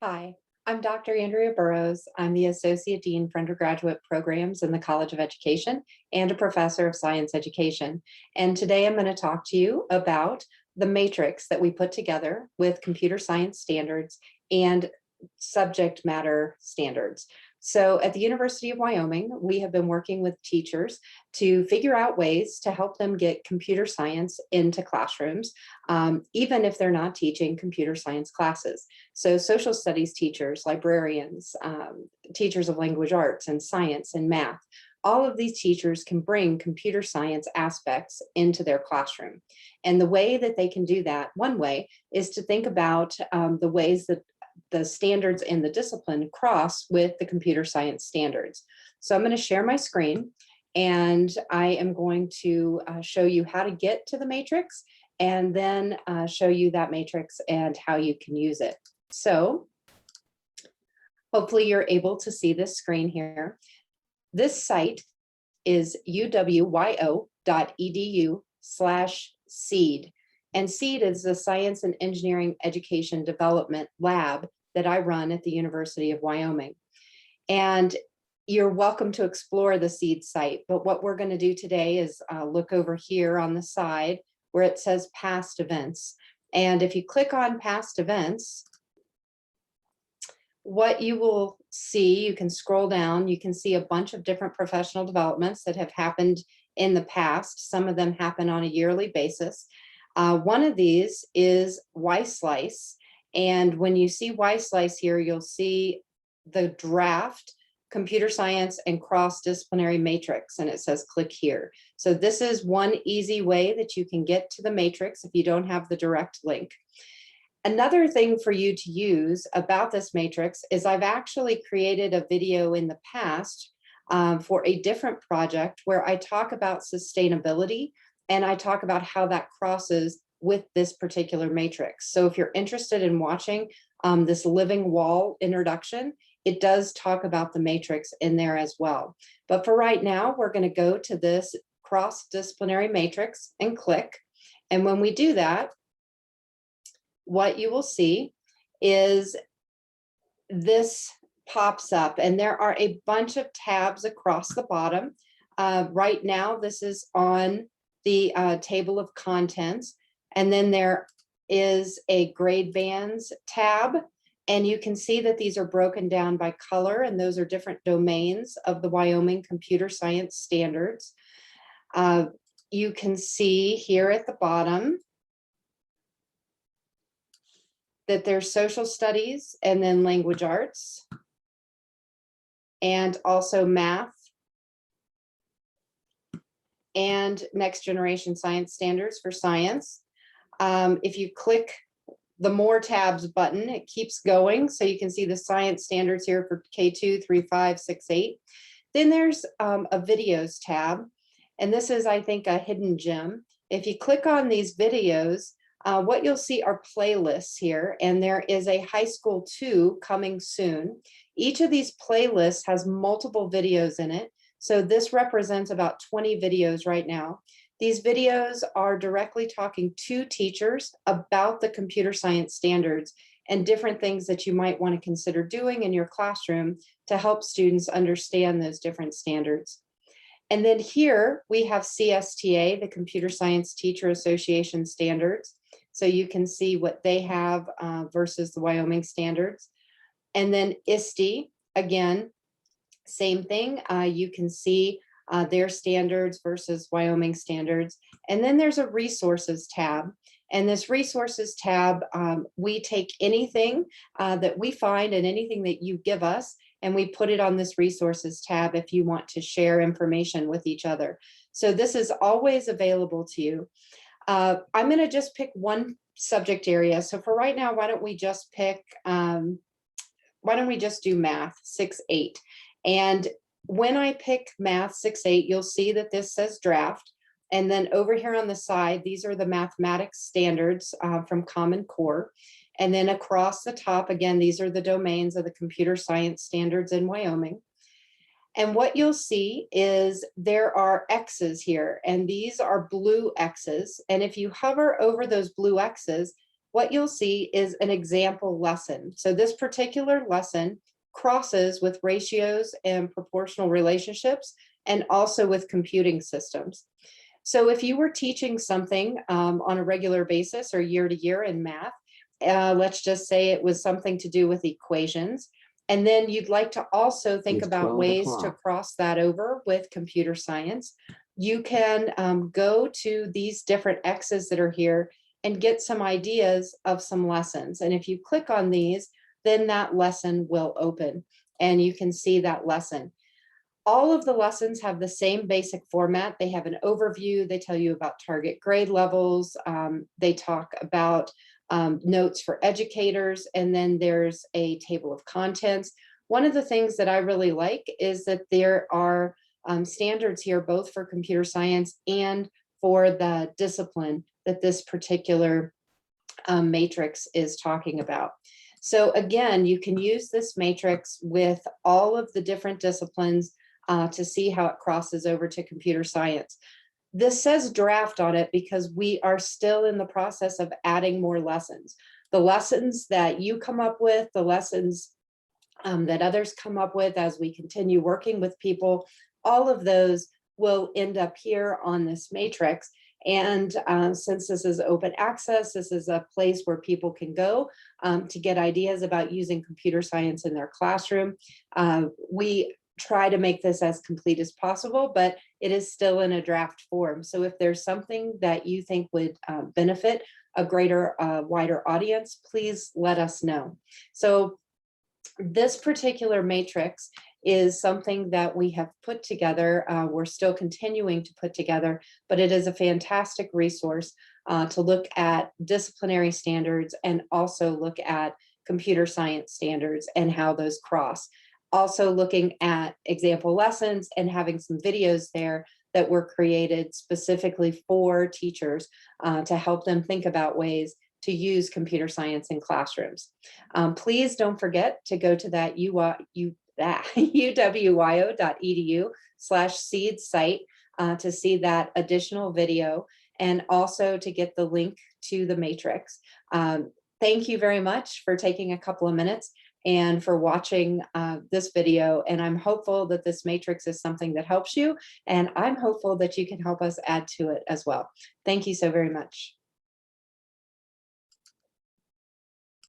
Hi, I'm Dr. Andrea Burrows. I'm the Associate Dean for Undergraduate Programs in the College of Education and a Professor of Science Education. And today I'm going to talk to you about the matrix that we put together with computer science standards and subject matter standards. So at the University of Wyoming, we have been working with teachers to figure out ways to help them get computer science into classrooms, even if they're not teaching computer science classes. So social studies teachers, librarians, teachers of language arts and science and math, all of these teachers can bring computer science aspects into their classroom. And the way that they can do that, one way, is to think about the ways that the standards in the discipline cross with the computer science standards. So I'm going to share my screen and I am going to show you how to get to the matrix and then show you that matrix and how you can use it. So hopefully you're able to see this screen here. This site is uwyo.edu/seed. And SEED is the Science and Engineering Education Development Lab that I run at the University of Wyoming. And you're welcome to explore the SEED site, but what we're going to do today is look over here on the side where it says past events. And if you click on past events, what you will see, you can scroll down, you can see a bunch of different professional developments that have happened in the past. Some of them happen on a yearly basis. One of these is WySTACK, and when you see WySTACK here, you'll see the draft computer science and cross-disciplinary matrix, and it says click here. So this is one easy way that you can get to the matrix if you don't have the direct link. Another thing for you to use about this matrix is I've actually created a video in the past for a different project where I talk about sustainability and I talk about how that crosses with this particular matrix. So if you're interested in watching this living wall introduction, it does talk about the matrix in there as well. But for right now, we're going to go to this cross-disciplinary matrix and click. And when we do that, what you will see is this pops up, and there are a bunch of tabs across the bottom. Right now, this is on the table of contents, and then there is a grade bands tab, and you can see that these are broken down by color, and those are different domains of the Wyoming computer science standards. You can see here at the bottom that there's social studies and then language arts and also math and next generation science standards for science. If you click the more tabs button, it keeps going. So you can see the science standards here for K2, 3, 5, 6, 8. Then there's a videos tab. And this is, I think, a hidden gem. If you click on these videos, what you'll see are playlists here. And there is a high school 2 coming soon. Each of these playlists has multiple videos in it. So this represents about 20 videos right now. These videos are directly talking to teachers about the computer science standards and different things that you might want to consider doing in your classroom to help students understand those different standards. And then here we have CSTA, the Computer Science Teacher Association standards. So you can see what they have versus the Wyoming standards. And then ISTE, again, same thing. You can see their standards versus Wyoming standards. And then there's a resources tab. And this resources tab, we take anything that we find and anything that you give us, and we put it on this resources tab if you want to share information with each other. So this is always available to you. I'm going to just pick one subject area. So for right now, why don't we just pick, why don't we just do math 6-8? And when I pick math 6-8, you'll see that this says draft. And then over here on the side, these are the mathematics standards from Common Core. And then across the top, again, these are the domains of the computer science standards in Wyoming. And what you'll see is there are X's here, and these are blue X's. And if you hover over those blue X's, what you'll see is an example lesson. So this particular lesson crosses with ratios and proportional relationships, and also with computing systems. So if you were teaching something on a regular basis or year to year in math, let's just say it was something to do with equations, and then you'd like to also think It's about 12 ways to o'clock. cross that over with computer science, you can go to these different X's that are here and get some ideas of some lessons. And if you click on these, then that lesson will open and you can see that lesson. All of the lessons have the same basic format. They have an overview. They tell you about target grade levels. They talk about notes for educators, and then there's a table of contents. One of the things that I really like is that there are standards here, both for computer science and for the discipline that this particular matrix is talking about. So again, you can use this matrix with all of the different disciplines to see how it crosses over to computer science. This says draft on it because we are still in the process of adding more lessons. The lessons that you come up with, the lessons that others come up with as we continue working with people, all of those will end up here on this matrix. And since this is open access, this is a place where people can go to get ideas about using computer science in their classroom. We try to make this as complete as possible, but it is still in a draft form. So if there's something that you think would benefit a greater, wider audience, please let us know. So this particular matrix is something that we have put together. We're still continuing to put together, but it is a fantastic resource to look at disciplinary standards and also look at computer science standards and how those cross. Also looking at example lessons and having some videos there that were created specifically for teachers to help them think about ways to use computer science in classrooms. Please don't forget to go to that uwyo.edu/seed site to see that additional video and also to get the link to the matrix. Thank you very much for taking a couple of minutes and for watching this video. And I'm hopeful that this matrix is something that helps you. And I'm hopeful that you can help us add to it as well. Thank you so very much.